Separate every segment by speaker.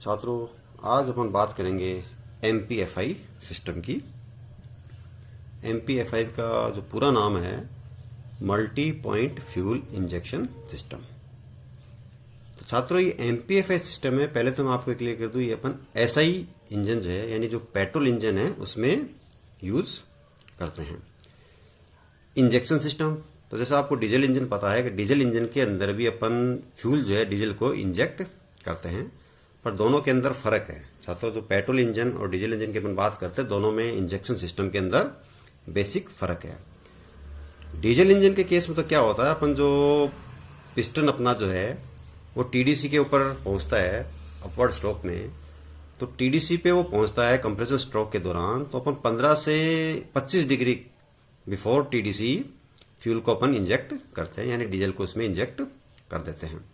Speaker 1: छात्रों, आज अपन बात करेंगे एमपीएफआई सिस्टम की। एमपीएफआई का जो पूरा नाम है multi point fuel injection system. तो छात्रों, ये एमपीएफआई सिस्टम है। पहले तो मैं आपको क्लियर कर दूं, ये अपन एसआई इंजन जो है, यानी जो पेट्रोल इंजन है, उसमें यूज करते हैं। इंजेक्शन सिस्टम, तो जैसा आपको डीजल इंजन पता है कि डीजल इंजन के अंदर भी अपन फ्यूल जो है डीजल को इंजेक्ट करते हैं, पर दोनों के अंदर फर्क है। छात्रों, जो पेट्रोल इंजन और डीजल इंजन की अपन बात करते हैं, दोनों में इंजेक्शन सिस्टम के अंदर बेसिक फर्क है। डीजल इंजन के केस में तो क्या होता है, अपन जो पिस्टन अपना जो है वो टीडीसी के ऊपर पहुंचता है अपवर्ड स्ट्रोक में, तो टीडीसी पे वो पहुंचता है कंप्रेसर स्ट्रोक के दौरान, तो अपन 15 से 25 डिग्री बिफोर टीडीसी फ्यूल को अपन इंजेक्ट करते हैं, यानी डीजल को उसमें इंजेक्ट कर देते हैं।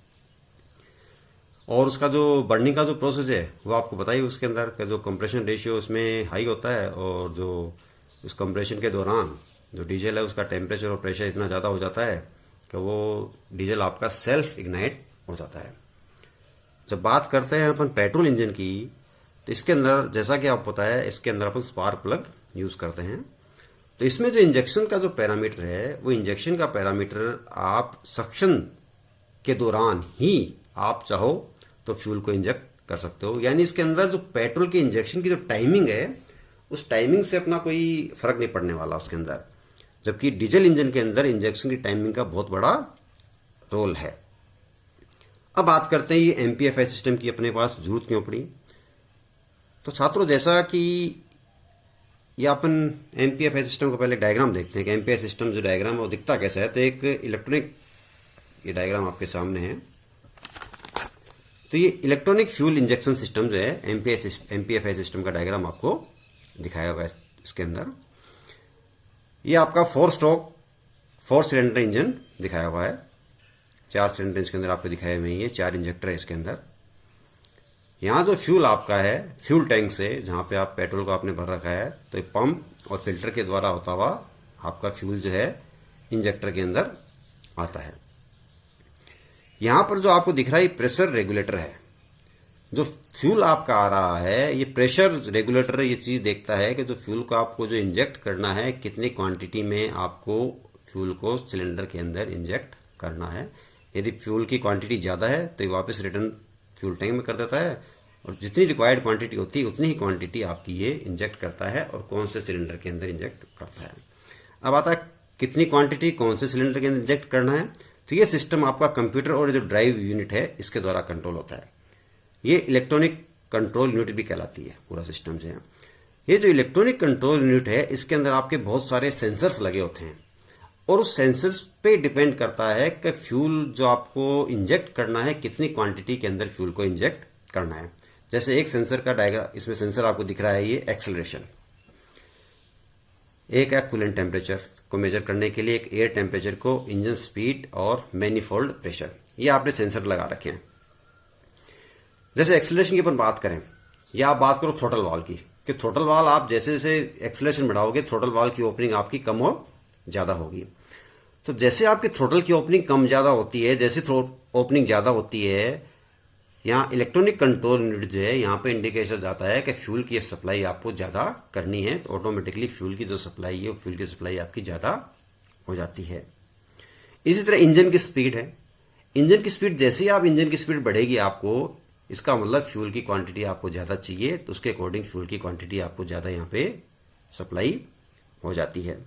Speaker 1: और उसका जो बर्निंग का जो प्रोसेस है वो आपको बताइए, उसके अंदर का जो कंप्रेशन रेशियो उसमें हाई होता है, और जो उस कंप्रेशन के दौरान जो डीजल है उसका टेम्परेचर और प्रेशर इतना ज़्यादा हो जाता है कि वो डीजल आपका सेल्फ इग्नाइट हो जाता है। जब बात करते हैं अपन पेट्रोल इंजन की, तो इसके अंदर जैसा कि आपको पता है, इसके अंदर अपन स्पार्क प्लग यूज करते हैं। तो इसमें जो इंजेक्शन का जो पैरामीटर है, वो इंजेक्शन का पैरामीटर आप सक्शन के दौरान ही आप चाहो तो फ्यूल को इंजेक्ट कर सकते हो। यानी इसके अंदर जो पेट्रोल के इंजेक्शन की जो टाइमिंग है, उस टाइमिंग से अपना कोई फर्क नहीं पड़ने वाला उसके अंदर, जबकि डीजल इंजन के अंदर इंजेक्शन की टाइमिंग का बहुत बड़ा रोल है। अब बात करते हैं ये एमपीएफआई सिस्टम की अपने पास जरूरत क्यों पड़ी। तो छात्रों, जैसा कि ये अपन एमपीएफआई सिस्टम का पहले डायग्राम देखते हैं कि एमपीएफआई सिस्टम जो डायग्राम है वो दिखता कैसा है। तो एक इलेक्ट्रॉनिक, ये डायग्राम आपके सामने है। तो ये इलेक्ट्रॉनिक फ्यूल इंजेक्शन सिस्टम जो है एमपीएफआई सिस्टम का डायग्राम आपको दिखाया हुआ है इसके अंदर। ये आपका 4 स्ट्रोक 4 सिलेंडर इंजन दिखाया हुआ है। 4 सिलेंडर इसके अंदर आपको दिखाए हुए हैं, ये 4 इंजेक्टर है इसके अंदर। यहाँ जो फ्यूल आपका है, फ्यूल टैंक से जहाँ पे आप पेट्रोल को आपने भर रखा है, तो एक पंप और फिल्टर के द्वारा होता हुआ आपका फ्यूल जो है इंजेक्टर के अंदर आता है। यहाँ पर जो आपको दिख रहा है ये प्रेशर रेगुलेटर है। जो फ्यूल आपका आ रहा है, ये प्रेशर रेगुलेटर ये चीज देखता है कि जो फ्यूल को आपको जो इंजेक्ट करना है, कितनी क्वांटिटी में आपको फ्यूल को सिलेंडर के अंदर इंजेक्ट करना है। यदि फ्यूल की क्वांटिटी ज्यादा है तो ये वापस रिटर्न फ्यूल टैंक में कर देता है, और जितनी रिक्वायर्ड क्वांटिटी होती है उतनी ही क्वांटिटी आपकी ये इंजेक्ट करता है, और कौन से सिलेंडर के अंदर इंजेक्ट करता है। अब आता है कितनी क्वांटिटी कौन से सिलेंडर के अंदर इंजेक्ट करना है। तो ये सिस्टम आपका कंप्यूटर और जो ड्राइव यूनिट है इसके द्वारा कंट्रोल होता है। ये इलेक्ट्रॉनिक कंट्रोल यूनिट भी कहलाती है पूरा सिस्टम से। ये जो इलेक्ट्रॉनिक कंट्रोल यूनिट है, इसके अंदर आपके बहुत सारे सेंसर्स लगे होते हैं, और उस सेंसर्स पे डिपेंड करता है कि फ्यूल जो आपको इंजेक्ट करना है, कितनी क्वांटिटी के अंदर फ्यूल को इंजेक्ट करना है। जैसे एक सेंसर का डायग्राम इसमें सेंसर आपको दिख रहा है, ये एक्सेलरेशन। एक है कूलेंट टेम्परेचर को मेजर करने के लिए, एक एयर टेम्परेचर को, इंजन स्पीड और मैनिफोल्ड प्रेशर, ये आपने सेंसर लगा रखे हैं। जैसे एक्सेलरेशन की अपन बात करें, या आप बात करो थ्रोटल वाल की, कि थ्रोटल वाल आप जैसे जैसे एक्सेलरेशन बढ़ाओगे, थ्रोटल वाल की ओपनिंग आपकी कम और ज्यादा होगी। तो जैसे आपकी थ्रोटल की ओपनिंग कम ज्यादा होती है, जैसे ओपनिंग ज्यादा होती है, यहाँ इलेक्ट्रॉनिक कंट्रोल यूनिट जो है, यहाँ पे इंडिकेशन जाता है कि फ्यूल की सप्लाई आपको ज्यादा करनी है, तो ऑटोमेटिकली फ्यूल की जो सप्लाई है, फ्यूल की सप्लाई आपकी ज्यादा हो जाती है। इसी तरह इंजन की स्पीड है। इंजन की स्पीड, जैसे ही आप इंजन की स्पीड बढ़ेगी, आपको इसका मतलब फ्यूल की क्वांटिटी आपको ज्यादा चाहिए, तो उसके अकॉर्डिंग फ्यूल की क्वांटिटी आपको ज्यादा यहाँ पे सप्लाई हो जाती है।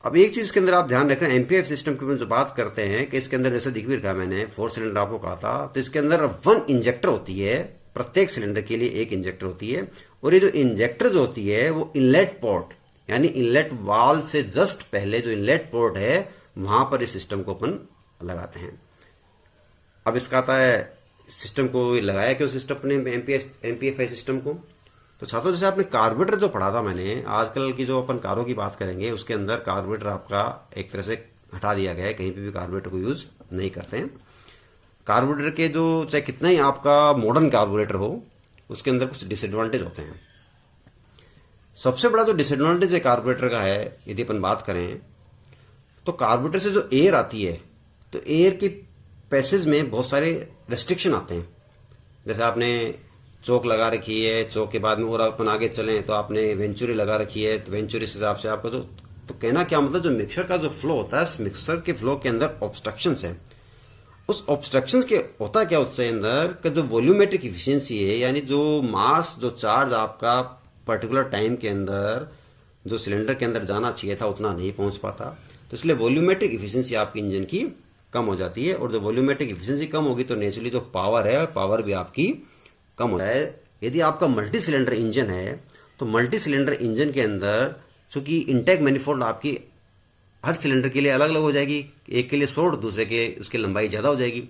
Speaker 1: अब एक चीज के अंदर आप ध्यान रखना, एमपीएफ सिस्टम की जो बात करते हैं कि इसके अंदर जैसे दिख भी रखा मैंने, 4 सिलेंडर आपको कहा था, तो इसके अंदर 1 इंजेक्टर होती है। प्रत्येक सिलेंडर के लिए 1 इंजेक्टर होती है, और ये जो इंजेक्टर जो होती है वो इनलेट पोर्ट, यानी इनलेट वाल से जस्ट पहले जो इनलेट पोर्ट है, वहां पर इस सिस्टम को अपन लगाते हैं। अब इसका आता है सिस्टम को लगाया क्यों सिस्टम ने एमपीएफआई सिस्टम को। तो छात्रों, जैसे आपने कार्बोरेटर जो पढ़ा था मैंने, आजकल की जो अपन कारों की बात करेंगे उसके अंदर कार्बोरेटर आपका एक तरह से हटा दिया गया है, कहीं पे भी कार्बोरेटर को यूज नहीं करते हैं। कार्बोरेटर के जो चाहे कितना ही आपका मॉडर्न कार्बोरेटर हो, उसके अंदर कुछ डिसएडवांटेज होते हैं। सबसे बड़ा जो डिसएडवांटेज है कार्बोरेटर का है, यदि अपन बात करें, तो कार्बोरेटर से जो एयर आती है, तो एयर की पैसेज में बहुत सारे रेस्ट्रिक्शन आते हैं। जैसे आपने चौक लगा रखी है, चौक के बाद में और अपन आगे चलें तो आपने वेंचुरी लगा रखी है, तो वेंचुरी से हिसाब से आपका जो, तो कहना क्या मतलब, जो मिक्सर का जो फ्लो होता है, मिक्सर के फ्लो के अंदर ऑब्स्ट्रक्शंस है, उस ऑब्स्ट्रक्शंस के होता क्या उससे अंदर का जो वॉल्यूमेट्रिक इफिशिएंसी है, यानी जो मास, जो चार्ज आपका पर्टिकुलर टाइम के अंदर जो सिलेंडर के अंदर जाना चाहिए था उतना नहीं पहुंच पाता, तो इसलिए वॉल्यूमेट्रिक इफिशिएंसी आपकी इंजन की कम हो जाती है। और जब वॉल्यूमेट्रिक इफिशिएंसी कम होगी तो नेचुरली जो पावर है, पावर भी आपकी कम हो जाए। यदि आपका मल्टी सिलेंडर इंजन है तो मल्टी सिलेंडर इंजन के अंदर चूंकि इंटेक मैनिफोल्ड आपकी हर सिलेंडर के लिए अलग अलग हो जाएगी, एक के लिए शॉर्ट, दूसरे के उसकी लंबाई ज्यादा हो जाएगी।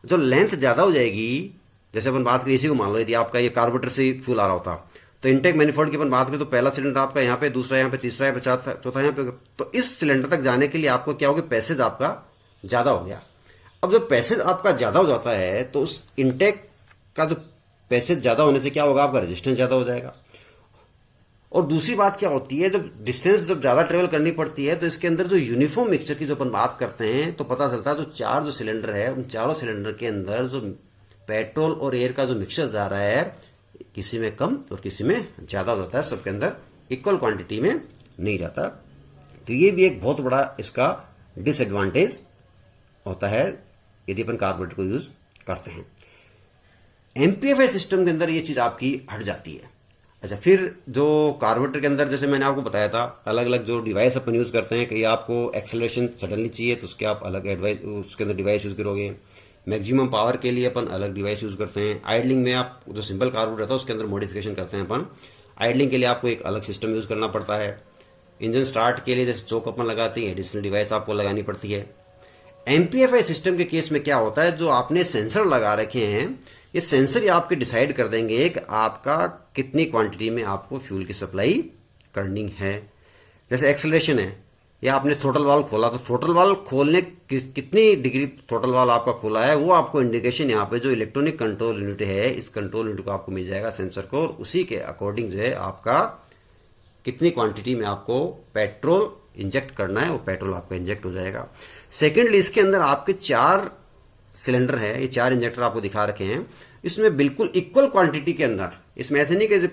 Speaker 1: जो लेंथ ज्यादा हो जाएगी, जैसे अपन बात करें इसी को मान लो, यदि आपका ये कार्बोरेटर से फ्यूल आ रहा होता तो इंटेक मैनिफोल्ड की अपन बात करें तो पहला सिलेंडर आपका यहाँ पे, दूसरा यहाँ पे, तीसरा यहाँ पे, चौथा यहाँ पे, तो इस सिलेंडर तक जाने के लिए आपको क्या होगा, पैसेज आपका ज्यादा हो गया। अब जब पैसेज आपका ज्यादा हो जाता है तो उस इंटेक का जो पैसेज ज्यादा होने से क्या होगा, आपका रेजिस्टेंस ज्यादा हो जाएगा। और दूसरी बात क्या होती है, जब डिस्टेंस जब ज्यादा ट्रेवल करनी पड़ती है तो इसके अंदर जो यूनिफॉर्म मिक्सचर की जो अपन बात करते हैं तो पता चलता है जो चार जो सिलेंडर है उन चारों सिलेंडर के अंदर जो पेट्रोल और एयर का जो मिक्सचर जा रहा है किसी में कम और किसी में ज्यादा हो जाता है, सबके अंदर इक्वल क्वांटिटी में नहीं जाता। तो ये भी एक बहुत बड़ा इसका डिसएडवांटेज होता है यदि अपन कार्बोरेटर को यूज करते हैं। एमपीएफआई सिस्टम के अंदर ये चीज आपकी हट जाती है। अच्छा, फिर जो कार्बोरेटर के अंदर जैसे मैंने आपको बताया था, अलग अलग जो डिवाइस अपन यूज करते हैं, कहीं आपको एक्सेलरेशन सडनली चाहिए तो उसके आप अलग एडवाइस उसके अंदर डिवाइस यूज करोगे, मैक्सिमम पावर के लिए अपन अलग डिवाइस यूज करते हैं, आइडलिंग में आप जो सिंपल कार्बोरेटर रहता है उसके अंदर मॉडिफिकेशन करते हैं अपन, आइडलिंग के लिए आपको एक अलग सिस्टम यूज करना पड़ता है, इंजन स्टार्ट के लिए जैसे चौक अपन लगाते हैं एडिशनल डिवाइस आपको लगानी पड़ती है। एमपीएफआई सिस्टम के केस में क्या होता है, जो आपने सेंसर लगा रखे हैं, ये सेंसर ही आपके डिसाइड कर देंगे कि आपका कितनी क्वांटिटी में आपको फ्यूल की सप्लाई करनी है। जैसे एक्सेलरेशन है, या आपने थ्रोटल वाल्व खोला तो थ्रोटल वाल्व खोलने कितनी डिग्री थ्रोटल वाल्व आपका खोला है वो आपको इंडिकेशन यहाँ पे जो इलेक्ट्रॉनिक कंट्रोल यूनिट है, इस कंट्रोल यूनिट को आपको मिल जाएगा सेंसर को, और उसी के अकॉर्डिंग जो है आपका कितनी क्वांटिटी में आपको पेट्रोल इंजेक्ट करना है वो पेट्रोल आपका इंजेक्ट हो जाएगा। सेकेंडली, इसके अंदर आपके 4 सिलेंडर है, ये 4 इंजेक्टर आपको दिखा रखे हैं, इसमें बिल्कुल इक्वल क्वांटिटी के अंदर, इसमें ऐसे नहीं कि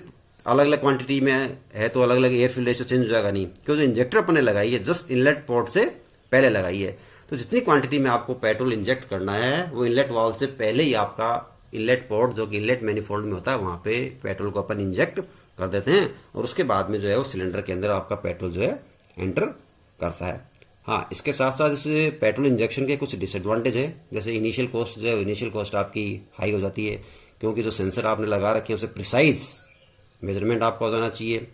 Speaker 1: अलग अलग क्वांटिटी में है तो अलग अलग एयर फ्यूल रेशियो चेंज हो जाएगा, नहीं, क्योंकि जो इंजेक्टर अपने लगाई है जस्ट इनलेट पोर्ट से पहले लगाई है, तो जितनी क्वांटिटी में आपको पेट्रोल इंजेक्ट करना है वो इनलेट वाल्व से पहले ही आपका इनलेट पोर्ट जो कि इनलेट मैनिफोल्ड में होता है वहां पे पेट्रोल को अपन इंजेक्ट कर देते हैं, और उसके बाद में जो है वो सिलेंडर के अंदर आपका पेट्रोल जो है एंटर करता है। हाँ, इसके साथ साथ इस पेट्रोल इंजेक्शन के कुछ डिसएडवांटेज है, जैसे इनिशियल कॉस्ट जो है, इनिशियल कॉस्ट आपकी हाई हो जाती है, क्योंकि जो सेंसर आपने लगा रखे हैं उसे प्रिसाइज मेजरमेंट आपका हो जाना चाहिए।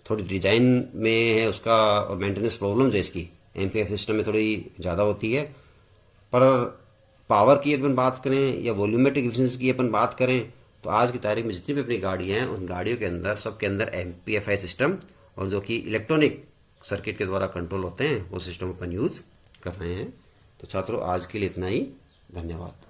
Speaker 1: थोड़ी डिजाइन में है उसका, और मेंटेनेंस प्रॉब्लम जो इसकी एमपीएफ सिस्टम में थोड़ी ज़्यादा होती है। पर पावर की अपन बात करें या वॉल्यूमेट्रिक एफिशिएंसी की अपन बात करें तो आज की तारीख में जितनी भी अपनी गाड़ी हैं उन गाड़ियों के अंदर सबके अंदर एमपीएफआई सिस्टम और जो कि इलेक्ट्रॉनिक सर्किट के द्वारा कंट्रोल होते हैं वो सिस्टम अपन यूज कर रहे हैं। तो छात्रों, आज के लिए इतना ही। धन्यवाद।